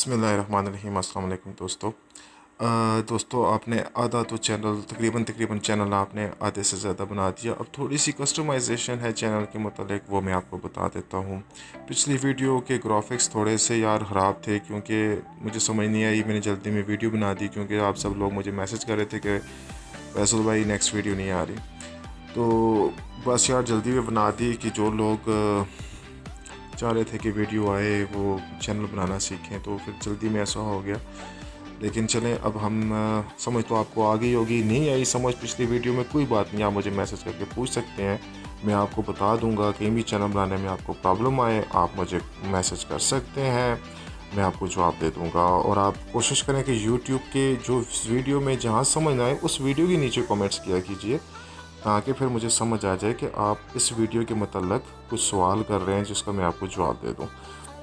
बिस्मिल्लाहिर्रहमानिर्रहीम। अस्सलाम वालेकुम दोस्तों। दोस्तों आपने आधा तो चैनल तकरीबन चैनल आपने आधे से ज़्यादा बना दिया। अब थोड़ी सी कस्टमाइजेशन है चैनल के मतलब, वो मैं आपको बता देता हूँ। पिछली वीडियो के ग्राफिक्स थोड़े से यार ख़राब थे, क्योंकि मुझे समझ नहीं आई, मैंने जल्दी में वीडियो बना दी, क्योंकि आप सब लोग मुझे मैसेज कर रहे थे कि फैसल भाई नेक्स्ट वीडियो नहीं आ रही। तो बस यार जल्दी में बना दी कि जो लोग चाह रहे थे कि वीडियो आए वो चैनल बनाना सीखें, तो फिर जल्दी में ऐसा हो गया। लेकिन चलें, अब हम समझ तो आपको आ गई होगी, नहीं आई समझ पिछली वीडियो में, कोई बात नहीं, आप मुझे मैसेज करके पूछ सकते हैं। मैं आपको बता दूंगा कहीं भी चैनल बनाने में आपको प्रॉब्लम आए, आप मुझे मैसेज कर सकते हैं, मैं आपको जवाब दे दूंगा। और आप कोशिश करें कि यूट्यूब के जो वीडियो में जहाँ समझ ना आए उस वीडियो के नीचे कमेंट्स किया कीजिए, ताकि फिर मुझे समझ आ जाए कि आप इस वीडियो के मतलब कुछ सवाल कर रहे हैं जिसका मैं आपको जवाब दे दूं।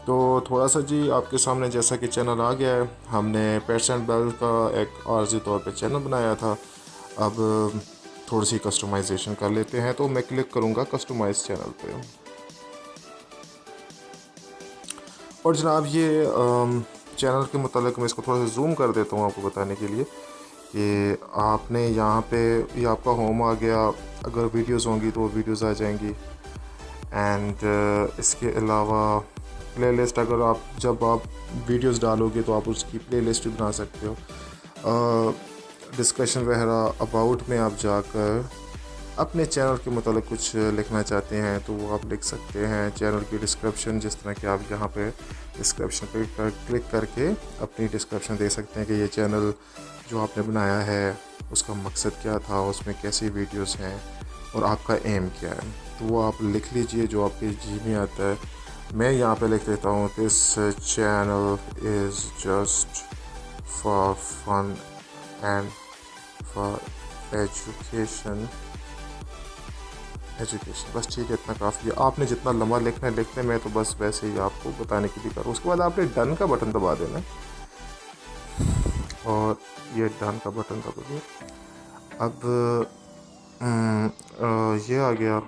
तो थोड़ा सा जी आपके सामने जैसा कि चैनल आ गया है, हमने पेट्स एंड बेल का एक आर्जी तौर पे चैनल बनाया था। अब थोड़ी सी कस्टमाइजेशन कर लेते हैं, तो मैं क्लिक करूँगा कस्टमाइज चैनल पे। और जनाब ये चैनल के मतलब मैं इसको थोड़ा सा जूम कर देता हूँ आपको बताने के लिए कि आपने यहाँ पे ये आपका होम आ गया। अगर वीडियोस होंगी तो वीडियोस आ जाएंगी। एंड इसके अलावा प्लेलिस्ट, अगर आप जब आप वीडियोस डालोगे तो आप उसकी प्लेलिस्ट भी बना सकते हो। डिस्कशन वगैरह अबाउट में आप जाकर अपने चैनल के मतलब कुछ लिखना चाहते हैं तो वो आप लिख सकते हैं। चैनल की डिस्क्रिप्शन, जिस तरह कि आप यहाँ पे डिस्क्रिप्शन पे क्लिक करके अपनी डिस्क्रिप्शन दे सकते हैं कि ये चैनल जो आपने बनाया है उसका मकसद क्या था, उसमें कैसी वीडियोस हैं और आपका एम क्या है, तो वो आप लिख लीजिए जो आपके जी में आता है। मैं यहाँ पे लिख देता हूँ, this channel is just for fun and for education. बस ठीक है, इतना काफ़ी है। आपने जितना लंबा लिखना है लिखने में, तो बस वैसे ही आपको बताने के लिए करूँ। उसके बाद आपने डन का बटन दबा देना, और ये डन का बटन दबा दिया। अब ये आ गया,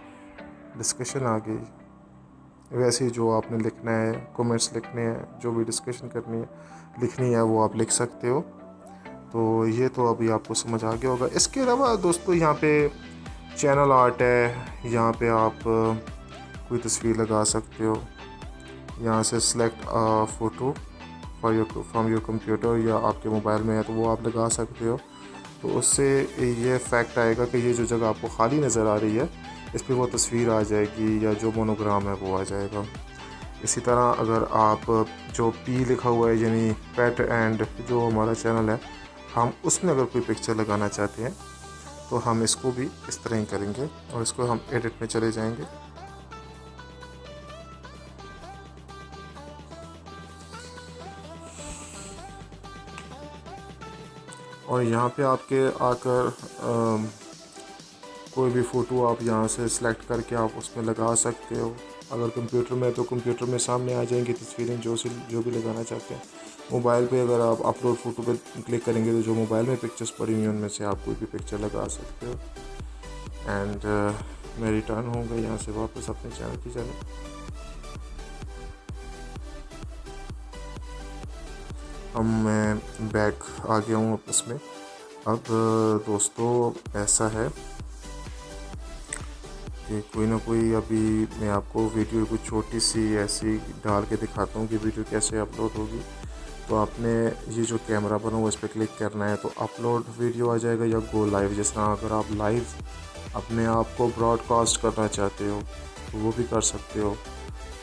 डिस्कशन आ गई। वैसे ही जो आपने लिखना है, कमेंट्स लिखने हैं, जो भी डिस्कशन करनी है लिखनी है वो आप लिख सकते हो। तो ये तो अभी आपको समझ आ गया होगा। इसके अलावा दोस्तों यहाँ पे चैनल आर्ट है, यहाँ पे आप कोई तस्वीर लगा सकते हो। यहाँ से select photo from your computer, या आपके मोबाइल में है तो वो आप लगा सकते हो। तो उससे ये फैक्ट आएगा कि ये जो जगह आपको खाली नज़र आ रही है इस पर वो तस्वीर आ जाएगी, या जो मोनोग्राम है वो आ जाएगा। इसी तरह अगर आप जो पी लिखा हुआ है यानी पेट एंड जो हमारा चैनल है, हम उसमें अगर कोई पिक्चर लगाना चाहते हैं तो हम इसको भी इस तरह ही करेंगे, और इसको हम एडिट में चले जाएंगे। और यहाँ पे आपके आकर कोई भी फ़ोटो आप यहाँ से सिलेक्ट करके आप उसमें लगा सकते हो। अगर कंप्यूटर में है तो कंप्यूटर में सामने आ जाएंगी तस्वीरें जो भी लगाना चाहते हैं। मोबाइल पे अगर आप अपलोड फ़ोटो पे क्लिक करेंगे तो जो मोबाइल में पिक्चर्स पड़ी हुई हैं उनमें से आप कोई भी पिक्चर लगा सकते हो। एंड मैं रिटर्न होऊंगा यहाँ से वापस अपने चैनल की जाने। मैं बैक आ गया हूँ वापस में। अब दोस्तों ऐसा है कि कोई ना कोई अभी मैं आपको वीडियो कुछ छोटी सी ऐसी डाल के दिखाता हूँ कि वीडियो कैसे अपलोड होगी। तो आपने ये जो कैमरा बना हुआ इस पर क्लिक करना है तो अपलोड वीडियो आ जाएगा, या गो लाइव। जिस तरह अगर आप लाइव अपने आप को ब्रॉडकास्ट करना चाहते हो तो वो भी कर सकते हो।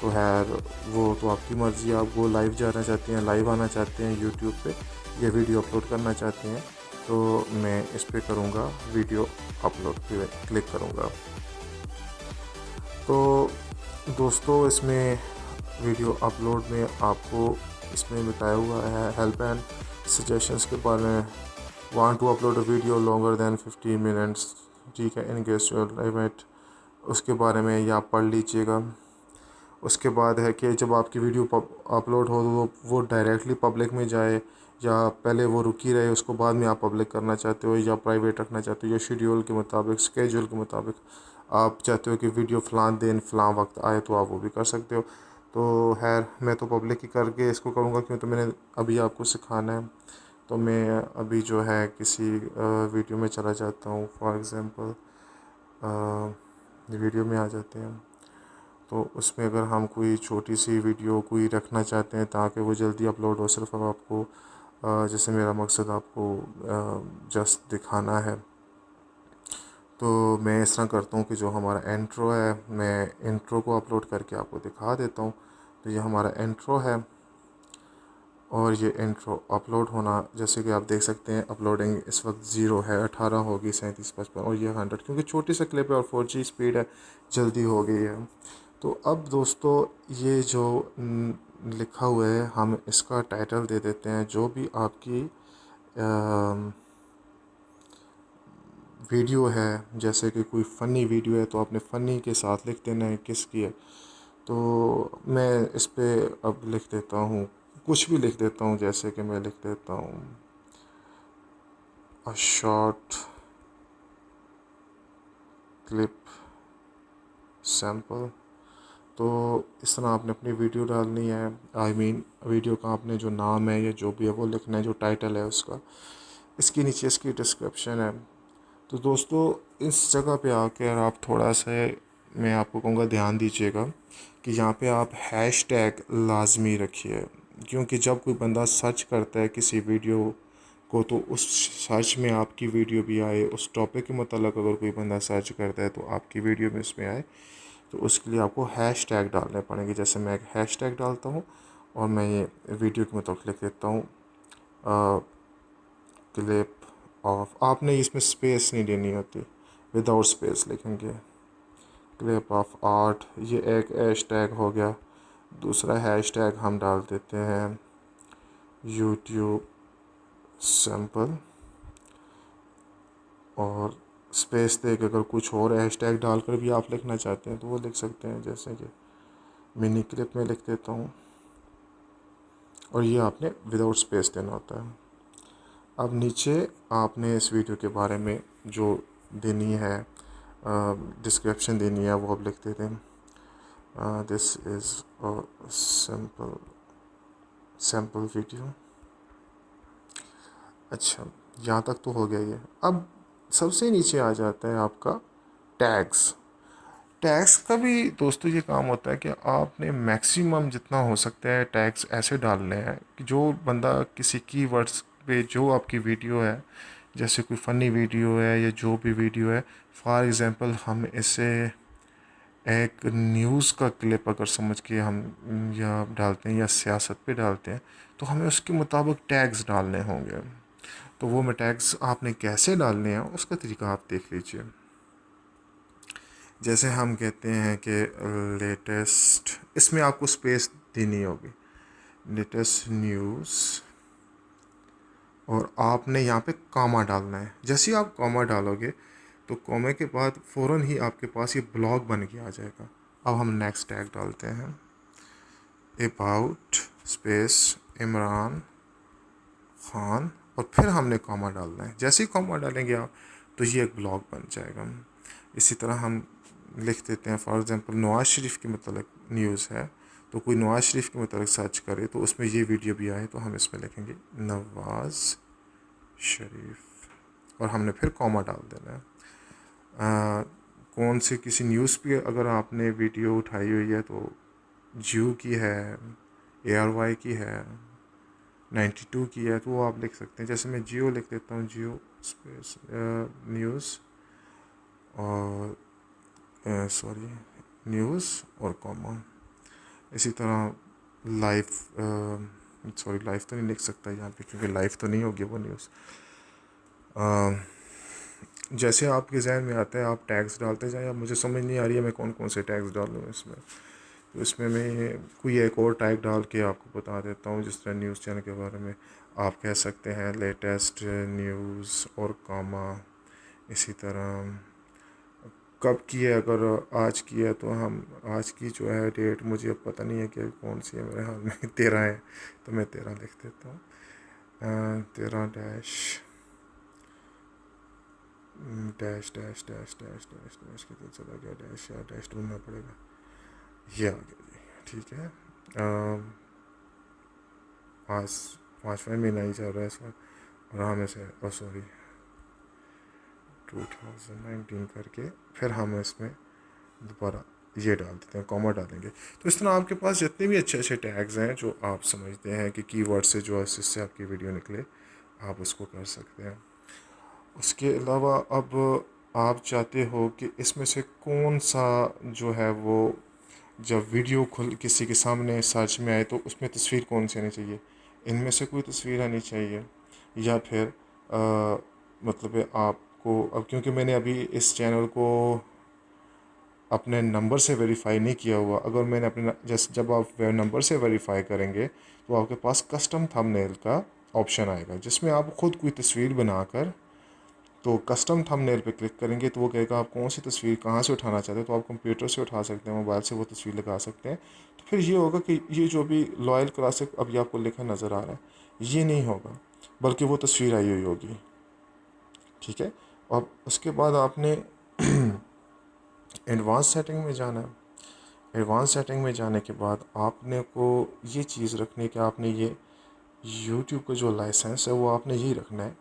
तो खैर वो तो आपकी मर्ज़ी, आप गो लाइव जाना चाहते हैं, लाइव आना चाहते हैं यूट्यूब पे, ये वीडियो अपलोड करना चाहते हैं, तो मैं इस पर करूँगा वीडियो अपलोड पे क्लिक करूँगा। तो दोस्तों इसमें वीडियो अपलोड में आपको इसमें बताया हुआ है हेल्प एंड सजेशंस के बारे में। Want to upload a video longer than 15 minutes, ठीक है, इन केस योर लिमिट, उसके बारे में ये आप पढ़ लीजिएगा। उसके बाद है कि जब आपकी वीडियो अपलोड हो तो वो डायरेक्टली पब्लिक में जाए, या पहले वो रुकी रहे उसको बाद में आप पब्लिक करना चाहते हो, या प्राइवेट रखना चाहते हो, या शेड्यूल के मुताबिक, स्केड्यूल के मुताबिक आप चाहते हो कि वीडियो फ़लाँ दिन फ़लाँ वक्त आए तो आप वो भी कर सकते हो। तो खैर मैं तो पब्लिक ही करके इसको करूँगा, क्यों तो मैंने अभी आपको सिखाना है। तो मैं अभी जो है किसी वीडियो में चला जाता हूँ। फॉर एग्ज़ाम्पल वीडियो में आ जाते हैं, तो उसमें अगर हम कोई छोटी सी वीडियो कोई रखना चाहते हैं ताकि वो जल्दी अपलोड हो, सिर्फ अब आपको जैसे मेरा मकसद आपको जस्ट दिखाना है, तो मैं इस तरह करता हूँ कि जो हमारा इंट्रो है, मैं इंट्रो को अपलोड करके आपको दिखा देता हूँ। तो ये हमारा इंट्रो है, और ये इंट्रो अपलोड होना, जैसे कि आप देख सकते हैं अपलोडिंग इस वक्त 0 है, 18 होगी, 37 55, और ये 100, क्योंकि छोटी सा क्लिप है और 4G स्पीड है, जल्दी हो गई है। तो अब दोस्तों ये जो लिखा हुआ है, हम इसका टाइटल दे देते हैं, जो भी आपकी वीडियो है, जैसे कि कोई फ़नी वीडियो है तो आपने फ़नी के साथ लिख देना है किसकी है। तो मैं इस पे अब लिख देता हूँ, कुछ भी लिख देता हूँ, जैसे कि मैं लिख देता हूँ अ शॉर्ट क्लिप सैम्पल। तो इस तरह आपने अपनी वीडियो डालनी है, वीडियो का आपने जो नाम है या जो भी है वो लिखना है, जो टाइटल है उसका। इसके नीचे इसकी डिस्क्रिप्शन है। तो दोस्तों इस जगह पे आकर आप थोड़ा सा, मैं आपको कहूँगा ध्यान दीजिएगा कि यहाँ पे आप हैश टैग लाजमी रखिए, क्योंकि जब कोई बंदा सर्च करता है किसी वीडियो को, तो उस सर्च में आपकी वीडियो भी आए, उस टॉपिक के मतलब अगर कोई बंदा सर्च करता है तो आपकी वीडियो में इसमें आए। तो उसके लिए आपको हैश टैग डालने पड़ेंगे। जैसे मैं एक हैश टैग डालता हूँ और मैं ये वीडियो के मतलब लिख देता हूँ क्लिप ऑफ, आपने इसमें स्पेस नहीं देनी होती, विदाउट स्पेस लिखेंगे क्लिप ऑफ आर्ट। ये एक हैश टैग हो गया। दूसरा हैश टैग हम डाल देते हैं यूट्यूब सैम्पल, और स्पेस दे के अगर कुछ और हैश टैग डालकर भी आप लिखना चाहते हैं तो वो लिख सकते हैं, जैसे कि मिनी क्लिप में लिख देता हूँ, और ये आपने विदाउट स्पेस देना होता है। अब नीचे आपने इस वीडियो के बारे में जो देनी है, डिस्क्रिप्शन देनी है, वो आप लिख देते हैं this is a sample video. अच्छा, यहाँ तक तो हो गया ये। अब सबसे नीचे आ जाता है आपका टैग्स। टैग्स का भी दोस्तों ये काम होता है कि आपने मैक्सिमम जितना हो सकता है टैग्स ऐसे डालने हैं कि जो बंदा किसी कीवर्ड्स पे, जो आपकी वीडियो है, जैसे कोई फ़नी वीडियो है या जो भी वीडियो है, फॉर एग्ज़ाम्पल हम इसे एक न्यूज़ का क्लिप अगर समझ के हम या डालते हैं या सियासत पे डालते हैं, तो हमें उसके मुताबिक टैग्स डालने होंगे। तो वो में टैग्स आपने कैसे डालने हैं उसका तरीका आप देख लीजिए। जैसे हम कहते हैं कि लेटेस्ट, इसमें आपको स्पेस देनी होगी, लेटेस्ट न्यूज़, और आपने यहाँ पे कॉमा डालना है। जैसे ही आप कॉमा डालोगे तो कॉमे के बाद फ़ौरन ही आपके पास ये ब्लॉग बन के आ जाएगा। अब हम नेक्स्ट टैग डालते हैं अबाउट स्पेस इमरान खान, और फिर हमने कॉमा डालना है। जैसे ही कॉमा डालेंगे आप तो ये एक ब्लॉग बन जाएगा। इसी तरह हम लिख देते हैं, फॉर एग्ज़ाम्पल नवाज़ शरीफ के मतलब न्यूज़ है, तो कोई नवाज़ शरीफ के मतलब सर्च करे तो उसमें ये वीडियो भी आए, तो हम इसमें लिखेंगे नवाज़ शरीफ, और हमने फिर कॉमा डाल देना है। कौन से किसी न्यूज़ पे अगर आपने वीडियो उठाई हुई है तो जियो की है, ARY की है, 92 की है, तो वो आप लिख सकते हैं। जैसे मैं जियो लिख देता हूँ, जियो स्पेस न्यूज़, और सॉरी न्यूज़ और कॉमा। इसी तरह लाइव, सॉरी लाइव तो नहीं लिख सकता यहाँ पे, क्योंकि लाइव तो नहीं होगी वो न्यूज़। जैसे आपके जहन में आता है आप टैग्स डालते जाएं। अब मुझे समझ नहीं आ रही है मैं कौन कौन से टैग्स डालूँ इसमें, तो इसमें मैं कोई एक और टैग डाल के आपको बता देता हूँ। जिस तरह न्यूज़ चैनल के बारे में आप कह सकते हैं लेटेस्ट न्यूज़ और कॉमा। इसी तरह कब की है, अगर आज की है तो हम आज की जो है डेट मुझे अब पता नहीं है कि कौन सी है, मेरे हाल में 13 है, तो मैं 13 लिख देता हूँ। 13 dash dash dash dash dash dash dash कितना चला गया, डैश या डैश ढूंढना पड़ेगा, ये आ गया जी, ठीक है। पाँच 5वां महीना ही चल रहा है इसमें, और हम इसे सॉरी 2019 करके फिर हम इसमें दोबारा ये डाल देते हैं, कॉमा डालेंगे। तो इस तरह आपके पास जितने भी अच्छे अच्छे टैग्स हैं जो आप समझते हैं कि कीवर्ड से जो इससे आपकी वीडियो निकले, आप उसको कर सकते हैं। उसके अलावा अब आप चाहते हो कि इसमें से कौन सा जो है वो, जब वीडियो खुल किसी के सामने सर्च में आए तो उसमें तस्वीर कौन सी आनी चाहिए, इनमें से कोई तस्वीर आनी चाहिए, या फिर मतलब है आपको, अब क्योंकि मैंने अभी इस चैनल को अपने नंबर से वेरीफाई नहीं किया हुआ, अगर मैंने अपने जैसे जब आप नंबर से वेरीफाई करेंगे तो आपके पास कस्टम थंबनेल का ऑप्शन आएगा, जिसमें आप ख़ुद कोई तस्वीर बनाकर, तो कस्टम थंबनेल पे क्लिक करेंगे तो वो कहेगा आप कौन सी तस्वीर कहाँ से उठाना चाहते हैं, तो आप कंप्यूटर से उठा सकते हैं, मोबाइल से वो तस्वीर लगा सकते हैं। तो फिर ये होगा कि ये जो भी लॉयल क्लासिक अभी आपको लिखा नज़र आ रहा है, ये नहीं होगा, बल्कि वो तस्वीर आई हुई होगी। ठीक है। और उसके बाद आपने एडवांस सेटिंग में जाना है। एडवांस सेटिंग में जाने के बाद आपने को ये चीज़ रखनी है कि आपने ये यूट्यूब का जो लाइसेंस है वो आपने यही रखना है,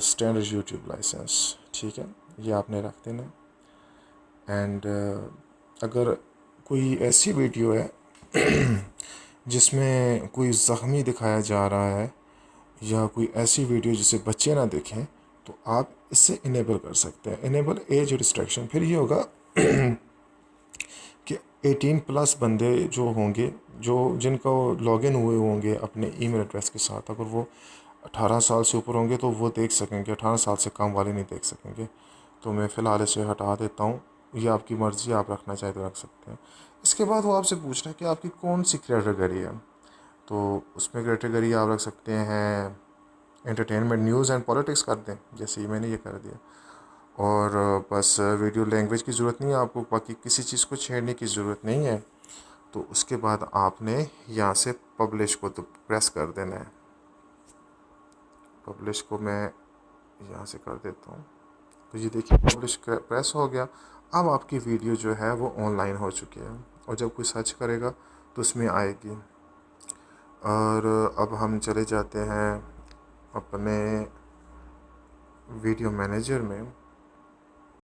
स्टैंडर्ड यूट्यूब लाइसेंस। ठीक है, ये आपने रख देना। एंड अगर कोई ऐसी वीडियो है जिसमें कोई ज़ख्मी दिखाया जा रहा है, या कोई ऐसी वीडियो जिसे बच्चे ना देखें, तो आप इससे इनेबल कर सकते हैं, इनेबल एज रिस्ट्रिक्शन। फिर ये होगा कि 18+ बंदे जो होंगे, जो जिनका लॉगिन हुए होंगे अपने ईमेल एड्रेस के साथ, अगर वो 18 साल से ऊपर होंगे तो वो देख सकेंगे, 18 साल से कम वाले नहीं देख सकेंगे। तो मैं फ़िलहाल इसे हटा देता हूँ, ये आपकी मर्ज़ी, आप रखना चाहे तो रख सकते हैं। इसके बाद वो आपसे पूछ रहा है कि आपकी कौन सी कैटेगरी है, तो उसमें कैटेगरी आप रख सकते हैं एंटरटेनमेंट, न्यूज़ एंड पॉलिटिक्स कर दें, जैसे ही मैंने ये कर दिया। और बस वीडियो लैंग्वेज की ज़रूरत नहीं है आपको, बाकी किसी चीज़ को छेड़ने की ज़रूरत नहीं है। तो उसके बाद आपने यहाँ से पब्लिश को तो प्रेस कर देना है। पब्लिश को मैं यहाँ से कर देता हूँ, तो ये देखिए पब्लिश प्रेस हो गया। अब आपकी वीडियो जो है वो ऑनलाइन हो चुकी है, और जब कोई सर्च करेगा तो उसमें आएगी। और अब हम चले जाते हैं अपने वीडियो मैनेजर में।